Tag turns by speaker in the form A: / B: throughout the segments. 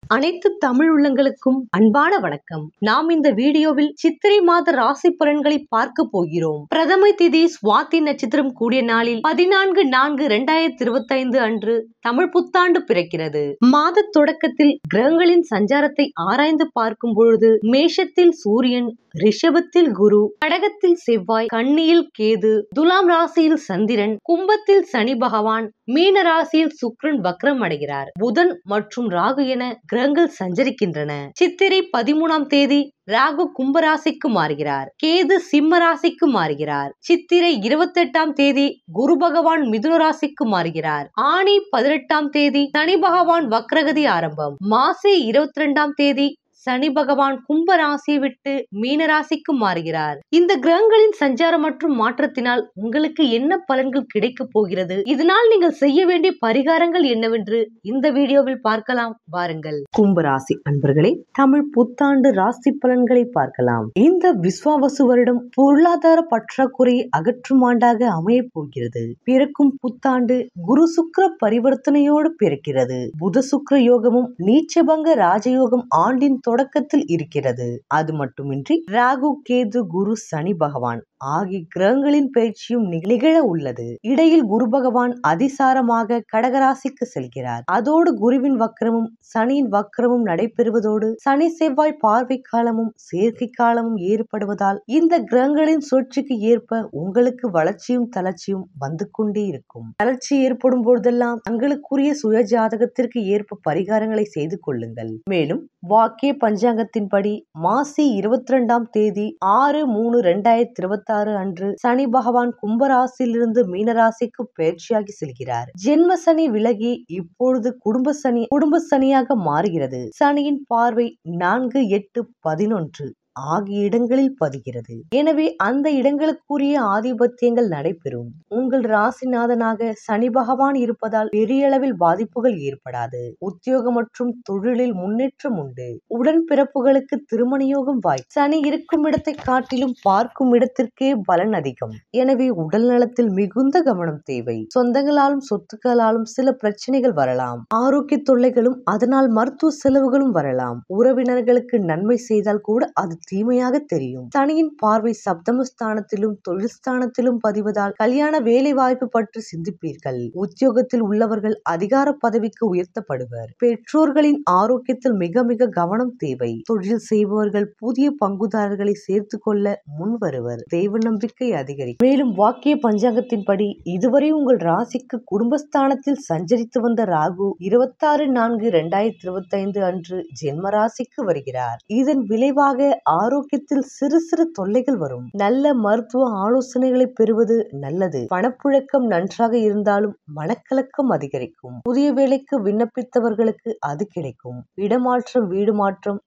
A: அனைத்து தமிழ் உள்ளங்களுக்கும் அன்பான வணக்கம். நாம் இந்த வீடியோவில் சித்திரை மாத ராசி பலன்களை பார்க்க போகிறோம். பிரதமை திதி சுவாதி நட்சத்திரம் கூடிய நாளில் 14/4/2025 அன்று தமிழ் புத்தாண்டு பிறக்கிறது. மாத தொடக்கத்தில் கிரகங்களின் சஞ்சாரத்தை ஆராய்ந்து பார்க்கும் பொழுது மேஷத்தில் சூரியன், ரிஷபத்தில் குரு, கடகத்தில் செவ்வாய், கன்னியில் கேது, துலாம் ராசியில் சந்திரன், கும்பத்தில் சனி பகவான், மீன ராசியில் சுக்கிரன் வக்ரம் அடைகிறார். புதன் மற்றும் ராகு என கிரகங்கள் சஞ்சரிக்கின்றன. சித்திரை 13ஆம் தேதி ராகு கும்பராசிக்கு மாறுகிறார். கேது சிம்ம ராசிக்கு மாறுகிறார். சித்திரை 28ஆம் தேதி குரு பகவான் மிதுன ராசிக்கு மாறுகிறார். ஆனி 18ஆம் தேதி சனி பகவான் வக்ரகதி ஆரம்பம். மாசி 22ஆம் தேதி சனி பகவான் கும்ப ராசியை விட்டு மீன ராசிக்கு மாறுகிறார். இந்த கிரகங்களின் சஞ்சாரம் மற்றும் மாற்றத்தினால் உங்களுக்கு என்ன பலன்கள் கிடைக்க போகிறது, இதனால் நீங்கள் செய்ய வேண்டிய பரிகாரங்கள் என்னவென்று இந்த வீடியோவில் பார்க்கலாம். வாருங்கள். கும்பராசி அன்பர்களே, தமிழ் புத்தாண்டு ராசி பலன்களை பார்க்கலாம். இந்த விஸ்வாவசு வருடம் பொருளாதார பற்றாக்குறையை அகற்றும் ஆண்டாக அமைய போகிறது. பிறக்கும் புத்தாண்டு குரு சுக்கிர பரிவர்த்தனையோடு பிறக்கிறது. புத சுக்கிர யோகமும் நீச்சபங்க ராஜயோகம் ஆண்டின் தொடக்கத்தில் இருக்கிறது. அது மட்டுமின்றி ராகு, கேது, குரு, சனி பகவான் ஆகிய கிரகங்களின் பயிற்சியும் நிகழ உள்ளது. இடையில் குரு பகவான் அதிசாரமாக கடகராசிக்கு செல்கிறார். அதோடு குருவின் வக்ரமும் சனியின் வக்ரமும் நடைபெறுவதோடு சனி செவ்வாய் பார்வை காலமும் சேர்க்கை காலமும் ஏற்படுவதால் இந்த கிரகங்களின் சுழற்சிக்கு ஏற்ப உங்களுக்கு வளர்ச்சியும் தளர்ச்சியும் வந்து கொண்டே இருக்கும். தளர்ச்சி ஏற்படும் பொழுதெல்லாம் தங்களுக்குரிய சுய ஜாதகத்திற்கு ஏற்ப பரிகாரங்களை செய்து கொள்ளுங்கள். மேலும் வாக்கிய பஞ்சாங்கத்தின்படி மாசி 22ஆம் தேதி 6/3/2026 அன்று சனி பகவான் கும்பராசியிலிருந்து மீனராசிக்கு பயிற்சியாகி செல்கிறார். ஜென்ம சனி விலகி இப்பொழுது குடும்ப சனியாக மாறுகிறது. சனியின் பார்வை 4, 8, 11 ஆகிய இடங்களில் பதிகிறது. எனவே அந்த இடங்களுக்குரிய ஆதிபத்தியங்கள் நடைபெறும். உங்கள் ராசிநாதனாக சனி பகவான் இருப்பதால் பெரிய அளவில் பாதிப்புகள் ஏற்படாது. உத்தியோகம் மற்றும் தொழிலில் முன்னேற்றம் உண்டு. உடன்பிறப்புகளுக்கு திருமண யோகம் வாய்ப்பு. சனி இருக்கும் இடத்தை காட்டிலும் பார்க்கும் இடத்திற்கே பலன் அதிகம். எனவே உடல் நலத்தில் மிகுந்த கவனம் தேவை. சொந்தங்களாலும் சொத்துக்களாலும் சில பிரச்சனைகள் வரலாம். ஆரோக்கிய தொல்லைகளும் அதனால் மருத்துவ செலவுகளும் வரலாம். உறவினர்களுக்கு நன்மை செய்தால் கூட அது தீமையாக தெரியும். சனியின் பார்வை சப்தமஸ்தானத்திலும் தொழில் ஸ்தானத்திலும் பதிவதால் கல்யாண வேலை வாய்ப்பு பற்றி சிந்திப்பீர்கள். உத்தியோகத்தில் உள்ளவர்கள் அதிகார பதவிக்கு உயர்த்தப்படுவர். பெற்றோர்களின் ஆரோக்கியத்தில் மிக மிக கவனம் தேவை. தொழில் செய்பவர்கள் புதிய பங்குதாரர்களை சேர்த்து கொள்ள முன் வருவர். தெய்வ நம்பிக்கை அதிகரிக்கும். மேலும் வாக்கிய பஞ்சாங்கத்தின்படி இதுவரை உங்கள் ராசிக்கு குடும்பஸ்தானத்தில் சஞ்சரித்து வந்த ராகு 26/4/2025 அன்று ஜென்ம ராசிக்கு வருகிறார். இதன் விளைவாக ஆரோக்கியத்தில் சிறு சிறு தொல்லைகள் வரும். நல்ல மருத்துவ ஆலோசனைகளை பெறுவது நல்லது. பணப்புழக்கம் நன்றாக இருந்தாலும் மனக்கலக்கம் அதிகரிக்கும். புதிய வேலைக்கு விண்ணப்பித்தவர்களுக்கு அது கிடைக்கும். இடமாற்றம், வீடு மாற்றம்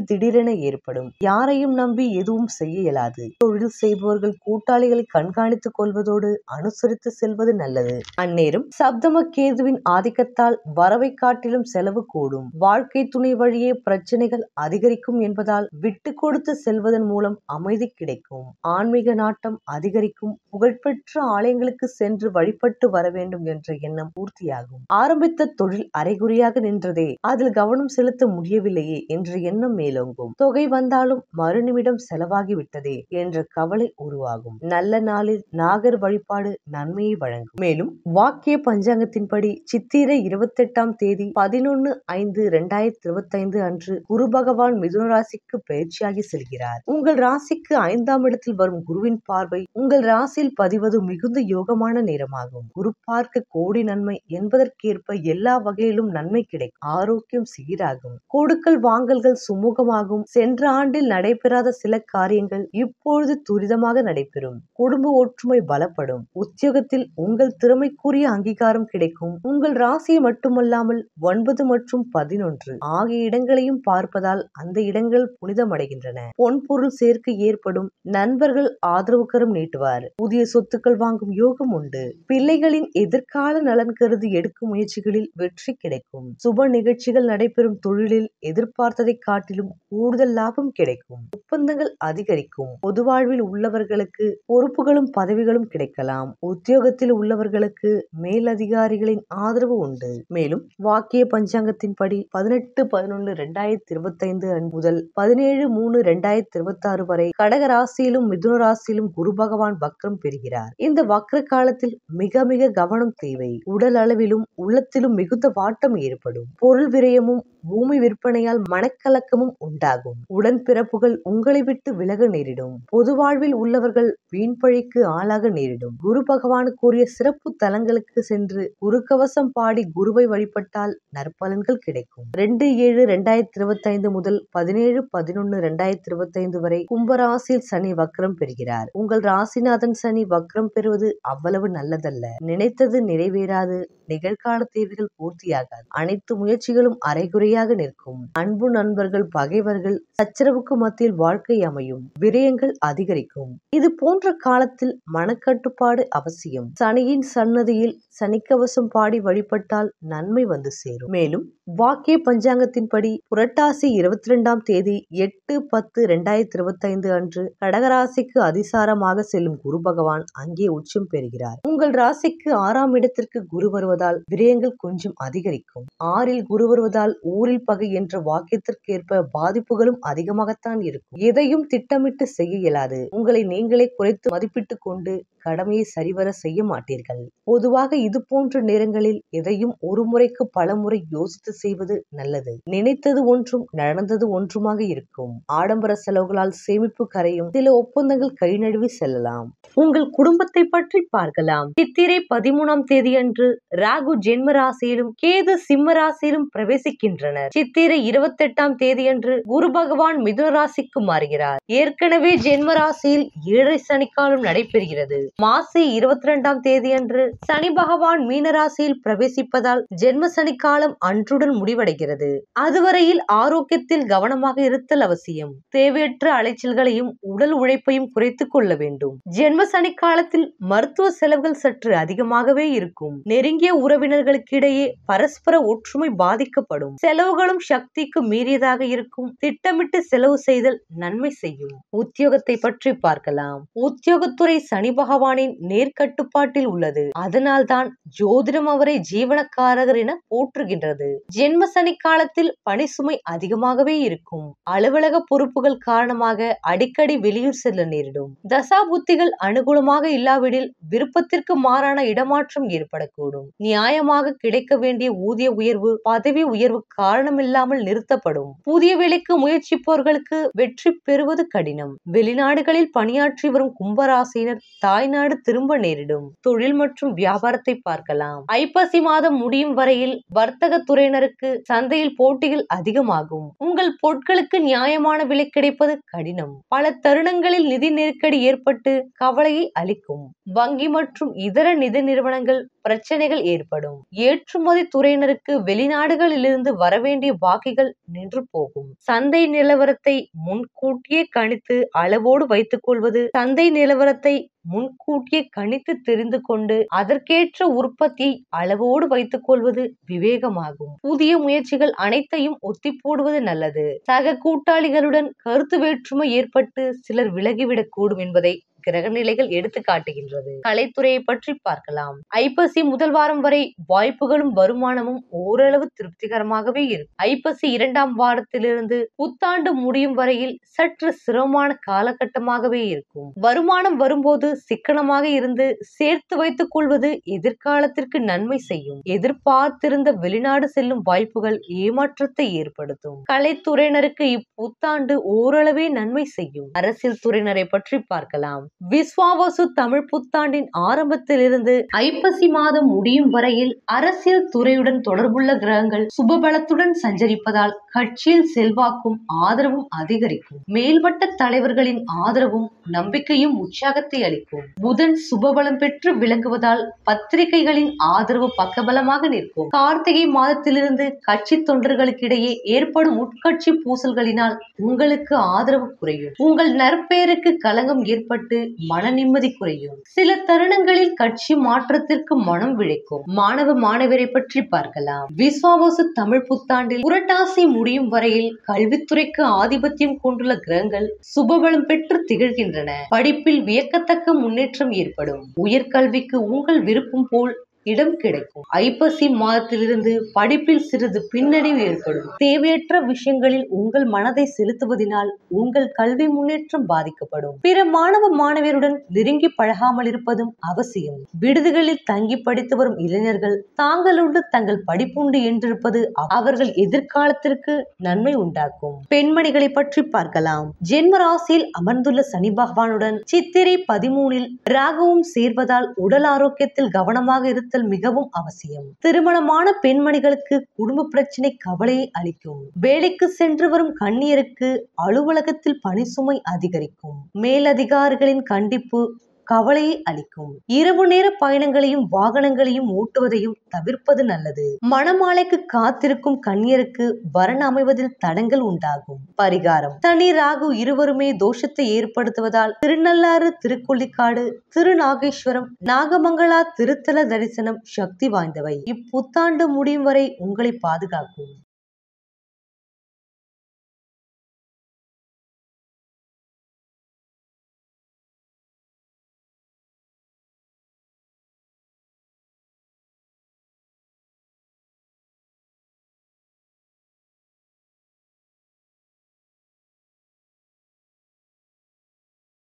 A: திடீரென ஏற்படும். யாரையும் நம்பி எதுவும் செய்ய இயலாது. தொழில் செய்பவர்கள் கூட்டாளிகளை கண்காணித்துக் கொள்வதோடு அனுசரித்து செல்வது நல்லது. அந்நேரம் சப்தம கேதுவின் ஆதிக்கத்தால் வரவை காட்டிலும் செலவு கூடும். வாழ்க்கை துணை வழியே பிரச்சனைகள் அதிகரிக்கும் என்பதால் விட்டு கொடுத்து செல்வதன் மூலம் அமைதி கிடைக்கும். ஆன்மீக நாட்டம் அதிகரிக்கும். புகழ்பெற்ற ஆலயங்களுக்கு சென்று வழிபட்டு வர வேண்டும் என்ற எண்ணம் பூர்த்தியாகும். ஆரம்பித்த தொழில் அரைகுறையாக நின்றதே, அதில் கவனம் செலுத்த முடியவில்லையே என்ற எண்ணம் மேலோங்கும். தொகை வந்தாலும் மறுநிமிடம் செலவாகிவிட்டதே என்ற கவலை உருவாகும். நல்ல நாளில் நாகர் வழிபாடு நன்மையை வழங்கும். மேலும் வாக்கிய பஞ்சாங்கத்தின்படி சித்திரை 28ஆம் தேதி 11/5/2025 அன்று குரு பகவான் மிதுன ராசிக்கு பயிற்சியாகி செல்கிறார். உங்கள் ராசிக்கு 5ஆம் இடத்தில் வரும் குருவின் பார்வை உங்கள் ராசியில் பதிவது மிகுந்த யோகமான நேரமாகும். குரு பார்க்க கோடி நன்மை என்பதற்கேற்ப எல்லா வகையிலும் நன்மை கிடைக்கும். ஆரோக்கியம் சீராகும். கொடுக்கல் வாங்கல்கள் சுமூகமாகும். சென்ற ஆண்டில் நடைபெறாத சில காரியங்கள் இப்பொழுது துரிதமாக நடைபெறும். குடும்ப ஒற்றுமை பலப்படும். உத்தியோகத்தில் உங்கள் திறமைக்குரிய அங்கீகாரம் கிடைக்கும். உங்கள் ராசியை மட்டுமல்லாமல் 9 மற்றும் 11 ஆகிய இடங்களையும் பார்ப்பதால் அந்த இடங்கள் புனிதமடைகின்றன. கிடைக்கின்றன. பொன்பொருள் சேர்க்கை ஏற்படும். நண்பர்கள் ஆதரவுக்கரம் நீட்டுவார். புதிய சொத்துக்கள் வாங்கும் யோகம் உண்டு. பிள்ளைகளின் எதிர்கால நலன் கருதி எடுக்கும் முயற்சிகளில் வெற்றி கிடைக்கும். சுப நிகழ்ச்சிகள் நடைபெறும். தொழிலில் எதிர்பார்த்ததை காட்டிலும் கூடுதல் லாபம் கிடைக்கும். ஒப்பந்தங்கள் அதிகரிக்கும். பொது வாழ்வில் உள்ளவர்களுக்கு பொறுப்புகளும் பதவிகளும் கிடைக்கலாம். உத்தியோகத்தில் உள்ளவர்களுக்கு மேலதிகாரிகளின் ஆதரவு உண்டு. மேலும் வாக்கிய பஞ்சாங்கத்தின்படி 18/11/2025 முதல் 17/3/2026 வரை கடக ராசியிலும் மிதுன ராசியிலும் குரு பகவான் வக்ரம் பெறுகிறார். இந்த வக்ர காலத்தில் மிக மிக கவனம் தேவை. உடல் அளவிலும் உள்ளத்திலும் மிகுந்த வாட்டம் ஏற்படும். பொருள் விரயமும் பூமி விற்பனையால் மனக்கலக்கமும் உண்டாகும். உடன்பிறப்புகள் உங்களை விட்டு விலக நேரிடும். பொது வாழ்வில் உள்ளவர்கள் வீண்பழிக்கு ஆளாக நேரிடும். குரு பகவானுக்குரிய சிறப்பு தலங்களுக்கு சென்று குரு கவசம் பாடி குருவை வழிபட்டால் நற்பலன்கள் கிடைக்கும். 2/7/2025 முதல் 17/11/2025 வரை கும்பராசியில் சனி வக்ரம் பெறுகிறார். உங்கள் ராசிநாதன் சனி வக்ரம் பெறுவது அவ்வளவு நல்லதல்ல. நினைத்தது நிறைவேறாது. நிகழ்கால தேவைகள் பூர்த்தியாகாது. அனைத்து முயற்சிகளும் அரைகுறையாக நிற்கும். அன்பு நண்பர்கள் பகைவர்கள் சச்சரவுக்கு மத்தியில் வாழ்க்கை அமையும். விரயங்கள் அதிகரிக்கும். இது போன்ற காலத்தில் மனக்கட்டுப்பாடு அவசியம். சனியின் சன்னதியில் சனிக்கவசம் பாடி வழிபட்டால் நன்மை வந்து சேரும். மேலும் வாக்கிய பஞ்சாங்கத்தின்படி புரட்டாசி 22ஆம் தேதி 8/10/2025 அன்று கடகராசிக்கு அதிசாரமாக செல்லும் குரு பகவான் அங்கே உச்சம் பெறுகிறார். உங்கள் ராசிக்கு 6ஆம் இடத்திற்கு குரு வருவதால் விரயங்கள் கொஞ்சம் அதிகரிக்கும். 6இல் குரு வருவதால் ஊரில் பகை என்ற வாக்கியத்திற்கேற்ப பாதிப்புகளும் அதிகமாகத்தான் இருக்கும். எதையும் திட்டமிட்டு செய்ய இயலாது. உங்களை நீங்களே குறைத்து மதிப்பிட்டுக் கொண்டு கடமையை சரிவர செய்ய மாட்டீர்கள். பொதுவாக இது போன்ற நேரங்களில் எதையும் ஒரு முறைக்கு பல முறை யோசித்து செய்வது நல்லது. நினைத்தது ஒன்றும் நடந்தது ஒன்றுமாக இருக்கும். ஆடம்பர செலவுகளால் சேமிப்பு கரையும். சில ஒப்பந்தங்கள் கை நழுவி செல்லலாம். உங்கள் குடும்பத்தை பற்றி பார்க்கலாம். சித்திரை 13ஆம் தேதி அன்று ராகு ஜென்ம ராசியிலும் கேது சிம்ம ராசியிலும் பிரவேசிக்கின்றனர். சித்திரை 28ஆம் தேதி அன்று குரு பகவான் மிதுன ராசிக்கு மாறுகிறார். ஏற்கனவே ஜென்ம ராசியில் 7 சனிக்காலம் நடைபெறுகிறது. மாசி 22ஆம் தேதி அன்று சனி பகவான் மீன ராசியில் பிரவேசிப்பதால் ஜென்ம சனி காலம் அன்றுடன் முடிவடைகிறது. அதுவரையில் ஆரோக்கியத்தில் கவனமாக இருத்தல் அவசியம். தேவையற்ற அலைச்சல்களையும் உடல் உழைப்பையும் குறைத்துக் கொள்ள வேண்டும். ஜென்ம சனி காலத்தில் மருத்துவ செலவுகள் சற்று அதிகமாகவே இருக்கும். நெருங்கிய உறவினர்களுக்கிடையே பரஸ்பர ஒற்றுமை பாதிக்கப்படும். செலவுகளும் சக்திக்கு மீறியதாக இருக்கும். திட்டமிட்டு செலவு செய்தல் நன்மை செய்யும். உத்தியோகத்தை பற்றி பார்க்கலாம். உத்தியோகத்துறை சனி பகவானின் நேர்கட்டுப்பாட்டில் உள்ளது. அதனால்தான் ஜோதிடம் அவரை ஜீவனக்காரகர் என போற்றுகின்றது. ஜென்ம சனி காலத்தில் பணி சுமை அதிகமாகவே இருக்கும். அலுவலக பொறுப்புகள் காரணமாக அடிக்கடி வெளியூர் செல்ல நேரிடும். தசா புத்திகள் அனுகூலமாக இல்லாவிடில் விருப்பத்திற்கு மாறான இடமாற்றம் ஏற்படக்கூடும். நியாயமாக கிடைக்க வேண்டிய ஊதிய உயர்வு பதவி உயர்வு காரணமில்லாமல் நிறுத்தப்படும். புதிய வேலைக்கு முயற்சிப்பவர்களுக்கு வெற்றி பெறுவது கடினம். வெளிநாடுகளில் பணியாற்றி வரும் கும்பராசினர் தாய்நாடு திரும்ப நேரிடும். தொழில் மற்றும் வியாபாரத்தை பார்க்கலாம். ஐப்பசி மாதம் முடியும் வரையில் வர்த்தக துறையினருக்கு சந்தையில் போட்டிகள் அதிகமாகும். உங்கள் பொருட்களுக்கு நியாயமான விலை கிடைப்பது கடினம். பல தருணங்களில் நிதி நெருக்கடி ஏற்பட்டு கவலையை அளிக்கும். வங்கி மற்றும் இதர நிதி நிறுவனங்கள் பிரச்சனைகள் ஏற்படும். ஏற்றுமதி துறையினருக்கு வெளிநாடுகளிலிருந்து வரவேண்டிய பாக்கிகள் நின்று போகும். சந்தை நிலவரத்தை முன்கூட்டியே கணித்து அளவோடு வைத்துக் கொள்வது. சந்தை நிலவரத்தை முன்கூட்டியே கணித்து தெரிந்து கொண்டு அதற்கேற்ற உற்பத்தியை அளவோடு வைத்துக் கொள்வது விவேகமாகும். புதிய முயற்சிகள் அனைத்தையும் ஒத்தி போடுவது நல்லது. சக கூட்டாளிகளுடன் கருத்து வேற்றுமை ஏற்பட்டு சிலர் விலகிவிடக் கூடும் என்பதை கிரகநிலைகள் எடுத்து காட்டுகின்றது. கலைத்துறையை பற்றி பார்க்கலாம். ஐப்பசி முதல் வாரம் வரை வாய்ப்புகளும் வருமானமும் ஓரளவு திருப்திகரமாகவே இருக்கும். ஐப்பசி 2ஆம் வாரத்திலிருந்து புத்தாண்டு முடியும் வரையில் சற்று சிரமமான காலகட்டமாகவே இருக்கும். வருமானம் வரும்போது சிக்கனமாக இருந்து சேர்த்து வைத்துக் கொள்வது எதிர்காலத்திற்கு நன்மை செய்யும். எதிர்பார்த்திருந்த வெளிநாடு செல்லும் வாய்ப்புகள் ஏமாற்றத்தை ஏற்படுத்தும். கலைத்துறையினருக்கு இப்புத்தாண்டு ஓரளவே நன்மை செய்யும். அரசியல் துறையினரை பற்றி பார்க்கலாம். விஸ்வாவசு தமிழ் புத்தாண்டின் ஆரம்பத்திலிருந்து ஐப்பசி மாதம் முடியும் வரையில் அரசியல் துறையுடன் தொடர்புள்ள கிரகங்கள் சுபபலத்துடன் சஞ்சரிப்பதால் கட்சியில் செல்வாக்கும் ஆதரவும் அதிகரிக்கும். மேல்மட்ட தலைவர்களின் ஆதரவும் நம்பிக்கையும் உற்சாகத்தை அளிக்கும். புதன் சுபபலம் பெற்று விளங்குவதால் பத்திரிகைகளின் ஆதரவு பக்கபலமாக நிற்கும். கார்த்திகை மாதத்திலிருந்து கட்சி தொண்டர்களுக்கிடையே ஏற்படும் உட்கட்சி பூசல்களினால் உங்களுக்கு ஆதரவு குறையும். உங்கள் நற்பெயருக்கு களங்கம் ஏற்பட்டு மன நிம்மதி குறையும். சில தருணங்களில் கட்சி மாற்றத்திற்கு மனம் விழிக்கும். மாணவ மாணவரை பற்றி பார்க்கலாம். விஸ்வாவசு தமிழ் புத்தாண்டில் புரட்டாசி முடியும் வரையில் கல்வித்துறைக்கு ஆதிபத்தியம் கொண்டுள்ள கிரகங்கள் சுபபலம் பெற்று திகழ்கின்றன. படிப்பில் வியக்கத்தக்க முன்னேற்றம் ஏற்படும். உயர்கல்விக்கு உங்கள் விருப்பம் போல் இடம் கிடைக்கும். ஐப்பசி மாதத்திலிருந்து படிப்பில் சிறிது பின்னடைவு ஏற்படும். தேவையற்ற விஷயங்களில் உங்கள் மனதை செலுத்துவதனால் உங்கள் கல்வி முன்னேற்றம் பாதிக்கப்படும். பிற மாணவ மாணவியருடன் நெருங்கி பழகாமல் இருப்பதும் அவசியம். விடுதிகளில் தங்கி படித்து வரும் இளைஞர்கள் தாங்களுண்டு தங்கள் படிப்புண்டு என்றிருப்பது அவர்கள் எதிர்காலத்திற்கு நன்மை உண்டாக்கும். பெண்மணிகளை பற்றி பார்க்கலாம். ஜென்ம ராசியில் அமர்ந்துள்ள சனி பகவானுடன் சித்திரை 13 ராகுவும் சேர்வதால் உடல் ஆரோக்கியத்தில் கவனமாக இருத்தல் மிகவும் அவசியம். திருமணமான பெண்மணிகளுக்கு குடும்ப பிரச்சனை கவலையை அளிக்கும். வேலைக்கு சென்று வரும் கன்னியருக்கு அலுவலகத்தில் பணி சுமை அதிகரிக்கும். மேலதிகாரிகளின் கண்டிப்பு கவலையை அளிக்கும். இரவு நேர பயணங்களையும் வாகனங்களையும் ஓட்டுவதையும் தவிர்ப்பது நல்லது. மணமாலைக்கு காத்திருக்கும் கன்னியருக்கு வரன் அமைவதில் தடங்கள் உண்டாகும். பரிகாரம்: சனி ராகு இருவருமே தோஷத்தை ஏற்படுத்துவதால் திருநள்ளாறு, திருக்கொள்ளிக்காடு, திருநாகேஸ்வரம், நாகமங்கலா திருத்தல தரிசனம் சக்தி வாய்ந்தவை. இப்புத்தாண்டு முடியும் வரை உங்களை பாதுகாக்கும்.